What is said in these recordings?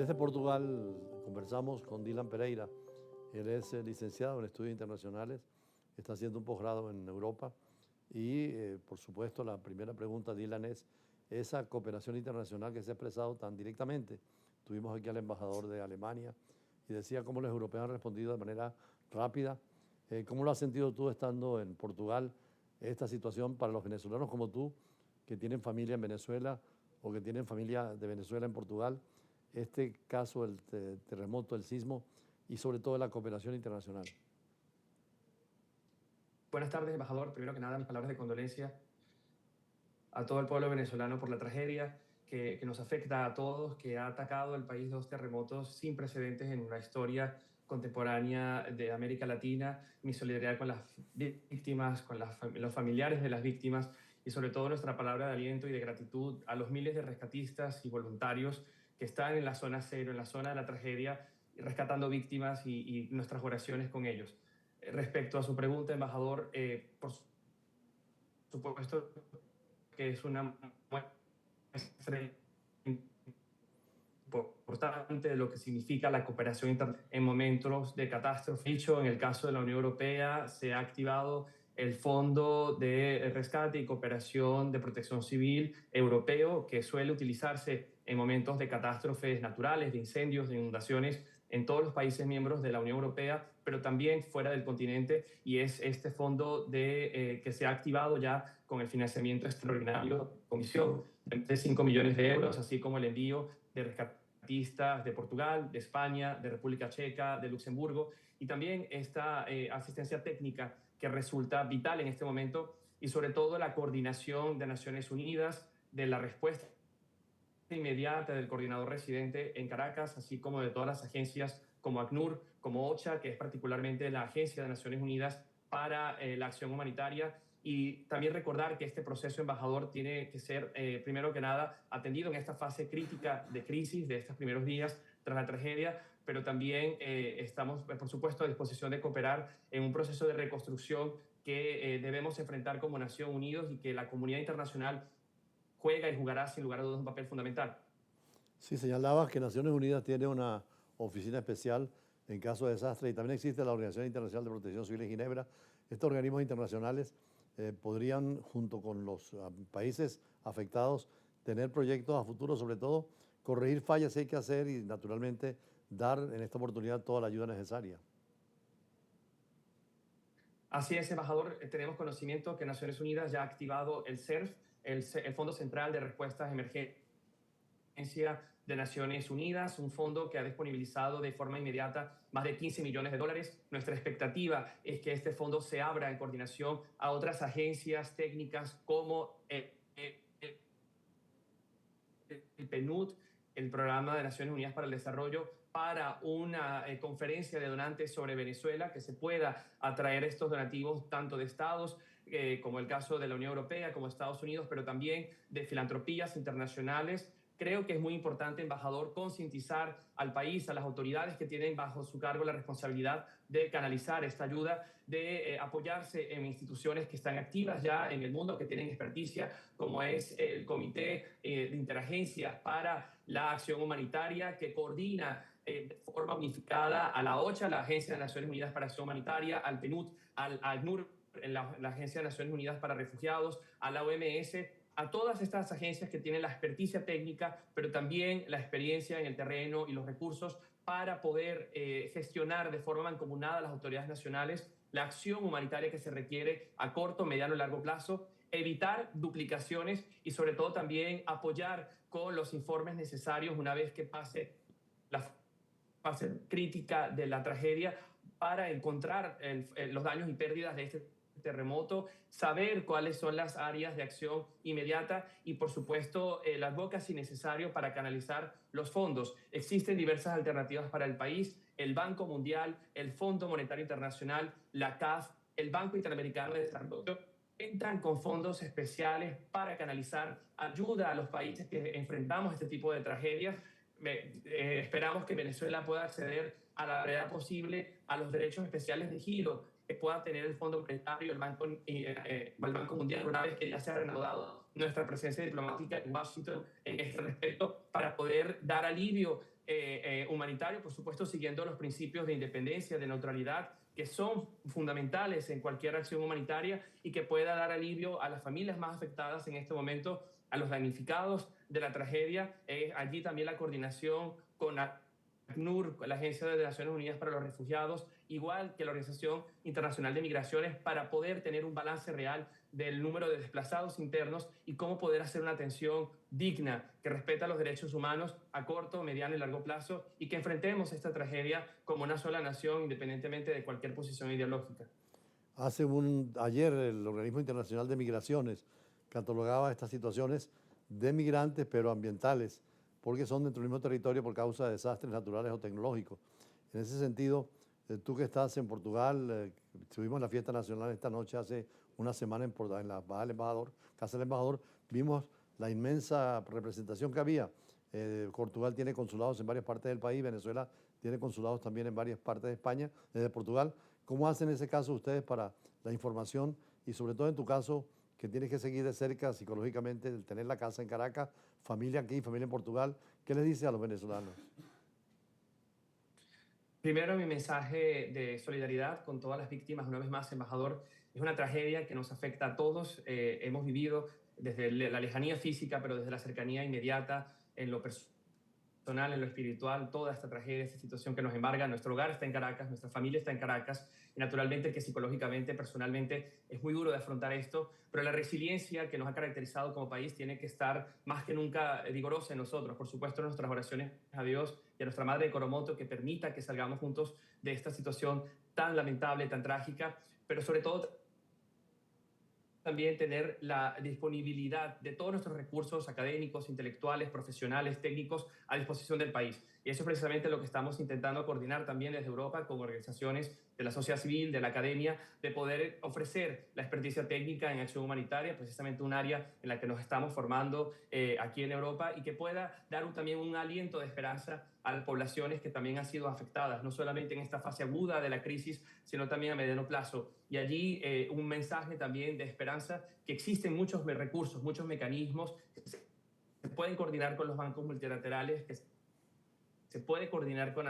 Desde Portugal conversamos con Dylan Pereira. Él es licenciado en estudios internacionales, está haciendo un posgrado en Europa y, por supuesto, la primera pregunta, Dylan, es esa cooperación internacional que se ha expresado tan directamente. Tuvimos aquí al embajador de Alemania y decía cómo los europeos han respondido de manera rápida. ¿Cómo lo has sentido tú estando en Portugal, esta situación para los venezolanos como tú, que tienen familia en Venezuela o que tienen familia de Venezuela en Portugal? Este caso, el terremoto, el sismo y sobre todo la cooperación internacional. Buenas tardes, embajador. Primero que nada, mis palabras de condolencia a todo el pueblo venezolano por la tragedia que nos afecta a todos, que ha atacado el país dos terremotos sin precedentes en la historia contemporánea de América Latina. Mi solidaridad con las víctimas, con los familiares de las víctimas y sobre todo nuestra palabra de aliento y de gratitud a los miles de rescatistas y voluntarios que están en la zona cero, en la zona de la tragedia, rescatando víctimas y nuestras oraciones con ellos. Respecto a su pregunta, embajador, por supuesto que es una muestra importante de lo que significa la cooperación internacional en momentos de catástrofe. Dicho, en el caso de la Unión Europea, se ha activado el Fondo de Rescate y Cooperación de Protección Civil Europeo, que suele utilizarse en momentos de catástrofes naturales, de incendios, de inundaciones en todos los países miembros de la Unión Europea, pero también fuera del continente, y es este fondo que se ha activado ya con el financiamiento extraordinario de la Comisión de 5 millones de euros, así como el envío de rescatistas de Portugal, de España, de República Checa, de Luxemburgo, y también esta asistencia técnica que resulta vital en este momento, y sobre todo la coordinación de Naciones Unidas, de la respuesta inmediata del coordinador residente en Caracas, así como de todas las agencias como ACNUR, como OCHA, que es particularmente la Agencia de Naciones Unidas para la Acción Humanitaria. Y también recordar que este proceso embajador tiene que ser, primero que nada, atendido en esta fase crítica de crisis de estos primeros días tras la tragedia, pero también estamos, por supuesto, a disposición de cooperar en un proceso de reconstrucción que debemos enfrentar como Nación Unidos y que la comunidad internacional juega y jugará sin lugar a dudas un papel fundamental. Sí, señalabas que Naciones Unidas tiene una oficina especial en caso de desastre y también existe la Organización Internacional de Protección Civil en Ginebra. Estos organismos internacionales podrían, junto con los países afectados, tener proyectos a futuro, sobre todo corregir fallas que hay que hacer y, naturalmente, dar en esta oportunidad toda la ayuda necesaria. Así es, embajador, tenemos conocimiento que Naciones Unidas ya ha activado el CERF, el Fondo Central de Respuestas a Emergencias de Naciones Unidas, un fondo que ha disponibilizado de forma inmediata más de 15 millones de dólares. Nuestra expectativa es que este fondo se abra en coordinación a otras agencias técnicas como el PNUD, el Programa de Naciones Unidas para el Desarrollo, para una conferencia de donantes sobre Venezuela, que se pueda atraer estos donativos tanto de estados como el caso de la Unión Europea, como Estados Unidos, pero también de filantropías internacionales. Creo que es muy importante, embajador, concientizar al país, a las autoridades que tienen bajo su cargo la responsabilidad de canalizar esta ayuda, de apoyarse en instituciones que están activas ya en el mundo, que tienen experticia, como es el Comité de Interagencias para la Acción Humanitaria, que coordina de forma unificada a la OCHA, la Agencia de Naciones Unidas para Acción Humanitaria, al PNUD, al ACNUR, la Agencia de Naciones Unidas para Refugiados, a la OMS, a todas estas agencias que tienen la experticia técnica, pero también la experiencia en el terreno y los recursos para poder gestionar de forma mancomunada a las autoridades nacionales la acción humanitaria que se requiere a corto, mediano y largo plazo, evitar duplicaciones y sobre todo también apoyar con los informes necesarios una vez que pase la fase crítica de la tragedia para encontrar los daños y pérdidas de este terremoto, saber cuáles son las áreas de acción inmediata y, por supuesto, las bocas si necesario para canalizar los fondos. Existen diversas alternativas para el país, el Banco Mundial, el Fondo Monetario Internacional, la CAF, el Banco Interamericano de Desarrollo, entran con fondos especiales para canalizar ayuda a los países que enfrentamos este tipo de tragedias. Esperamos que Venezuela pueda acceder a la brevedad posible a los derechos especiales de giro que pueda tener el Fondo Monetario, el Banco Mundial, una vez que ya se ha reanudado nuestra presencia diplomática en Washington en este respecto, para poder dar alivio humanitario, por supuesto siguiendo los principios de independencia, de neutralidad, que son fundamentales en cualquier acción humanitaria y que pueda dar alivio a las familias más afectadas en este momento, a los damnificados de la tragedia. Allí también la coordinación con ACNUR, la Agencia de Naciones Unidas para los Refugiados, igual que la Organización Internacional de Migraciones, para poder tener un balance real del número de desplazados internos y cómo poder hacer una atención digna que respeta los derechos humanos a corto, mediano y largo plazo, y que enfrentemos esta tragedia como una sola nación, independientemente de cualquier posición ideológica. Ayer el Organismo Internacional de Migraciones catalogaba estas situaciones de migrantes pero ambientales, porque son dentro del mismo territorio por causa de desastres naturales o tecnológicos. En ese sentido, tú que estás en Portugal, estuvimos en la fiesta nacional esta noche hace una semana en la Baja del Embajador, Casa del Embajador, vimos la inmensa representación que había. Portugal tiene consulados en varias partes del país, Venezuela tiene consulados también en varias partes de España, desde Portugal. ¿Cómo hacen en ese caso ustedes para la información y sobre todo en tu caso, que tienes que seguir de cerca psicológicamente, el tener la casa en Caracas, familia aquí, familia en Portugal? ¿Qué les dice a los venezolanos? Primero, mi mensaje de solidaridad con todas las víctimas, una vez más, embajador. Es una tragedia que nos afecta a todos. Hemos vivido desde la lejanía física, pero desde la cercanía inmediata, en lo personal, en lo espiritual, toda esta tragedia, esta situación que nos embarga. Nuestro hogar está en Caracas, nuestra familia está en Caracas, y naturalmente que psicológicamente, personalmente, es muy duro de afrontar esto, pero la resiliencia que nos ha caracterizado como país tiene que estar más que nunca vigorosa en nosotros. Por supuesto, nuestras oraciones a Dios y a nuestra Madre de Coromoto, que permita que salgamos juntos de esta situación tan lamentable, tan trágica, pero sobre todo también tener la disponibilidad de todos nuestros recursos académicos, intelectuales, profesionales, técnicos a disposición del país. Y eso es precisamente lo que estamos intentando coordinar también desde Europa con organizaciones de la sociedad civil, de la academia, de poder ofrecer la experticia técnica en acción humanitaria, precisamente un área en la que nos estamos formando aquí en Europa, y que pueda dar también un aliento de esperanza a las poblaciones que también han sido afectadas, no solamente en esta fase aguda de la crisis, sino también a mediano plazo. Y allí un mensaje también de esperanza, que existen muchos recursos, muchos mecanismos que se pueden coordinar con los bancos multilaterales, que se puede coordinar con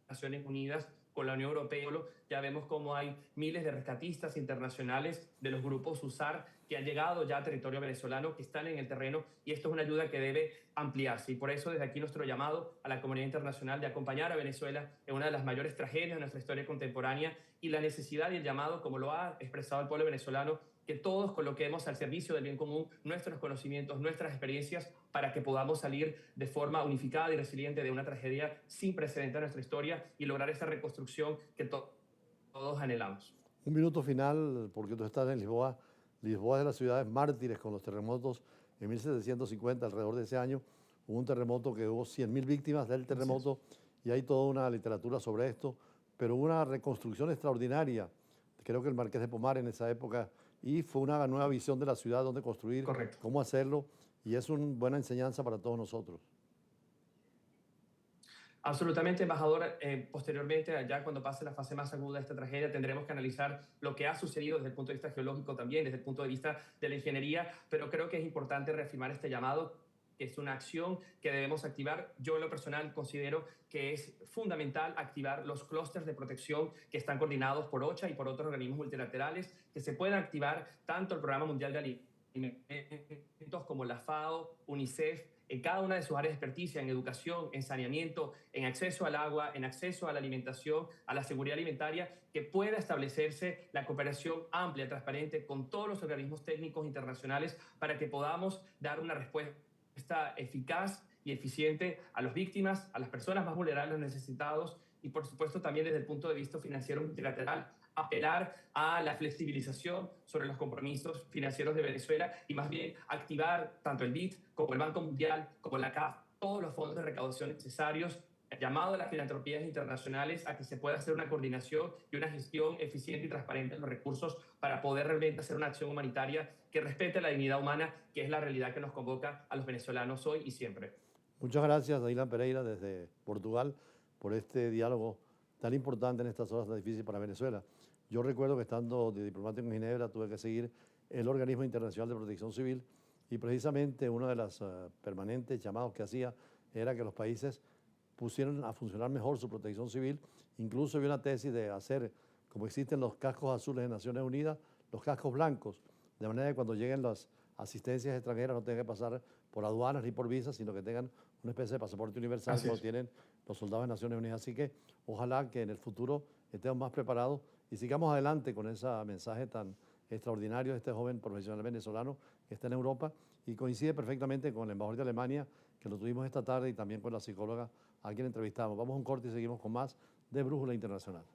Naciones Unidas, con la Unión Europea. Ya vemos cómo hay miles de rescatistas internacionales de los grupos USAR que han llegado ya a territorio venezolano, que están en el terreno, y esto es una ayuda que debe ampliarse. Y por eso desde aquí nuestro llamado a la comunidad internacional de acompañar a Venezuela en una de las mayores tragedias de nuestra historia contemporánea, y la necesidad y el llamado, como lo ha expresado el pueblo venezolano, que todos coloquemos al servicio del bien común nuestros conocimientos, nuestras experiencias, para que podamos salir de forma unificada y resiliente de una tragedia sin precedentes en nuestra historia y lograr esa reconstrucción que todos anhelamos. Un minuto final, porque tú estás en Lisboa. Lisboa es de las ciudades mártires con los terremotos. En 1750, alrededor de ese año, hubo un terremoto que hubo 100.000 víctimas del terremoto, y hay toda una literatura sobre esto, pero hubo una reconstrucción extraordinaria. Creo que el Marqués de Pomar en esa época, y fue una nueva visión de la ciudad, donde construir, Correcto. cómo hacerlo, y es una buena enseñanza para todos nosotros. Absolutamente, embajador. Posteriormente, allá cuando pase la fase más aguda de esta tragedia, tendremos que analizar lo que ha sucedido desde el punto de vista geológico también, desde el punto de vista de la ingeniería, pero creo que es importante reafirmar este llamado, que es una acción que debemos activar. Yo en lo personal considero que es fundamental activar los clústeres de protección que están coordinados por OCHA y por otros organismos multilaterales, que se puedan activar tanto el Programa Mundial de Alimentos como la FAO, UNICEF, en cada una de sus áreas de experticia, en educación, en saneamiento, en acceso al agua, en acceso a la alimentación, a la seguridad alimentaria, que pueda establecerse la cooperación amplia, transparente con todos los organismos técnicos internacionales, para que podamos dar una respuesta eficaz y eficiente a las víctimas, a las personas más vulnerables, necesitados, y por supuesto también desde el punto de vista financiero multilateral, apelar a la flexibilización sobre los compromisos financieros de Venezuela, y más bien activar tanto el BID como el Banco Mundial, como la CAF, todos los fondos de recaudación necesarios, llamado a las filantropías internacionales a que se pueda hacer una coordinación y una gestión eficiente y transparente de los recursos, para poder realmente hacer una acción humanitaria que respete la dignidad humana, que es la realidad que nos convoca a los venezolanos hoy y siempre. Muchas gracias, Dylan Pereira, desde Portugal, por este diálogo tan importante en estas horas tan difíciles para Venezuela. Yo recuerdo que estando de diplomático en Ginebra tuve que seguir el Organismo Internacional de Protección Civil, y precisamente uno de los permanentes llamados que hacía era que los países pusieran a funcionar mejor su protección civil. Incluso había una tesis de hacer, como existen los cascos azules de Naciones Unidas, los cascos blancos, de manera que cuando lleguen las asistencias extranjeras no tengan que pasar por aduanas ni por visas, sino que tengan una especie de pasaporte universal Así como es. tienen los soldados de Naciones Unidas. Así que ojalá que en el futuro estemos más preparados y sigamos adelante con ese mensaje tan extraordinario de este joven profesional venezolano que está en Europa y coincide perfectamente con el embajador de Alemania, que lo tuvimos esta tarde, y también con la psicóloga a quien entrevistamos. Vamos a un corte y seguimos con más de Brújula Internacional.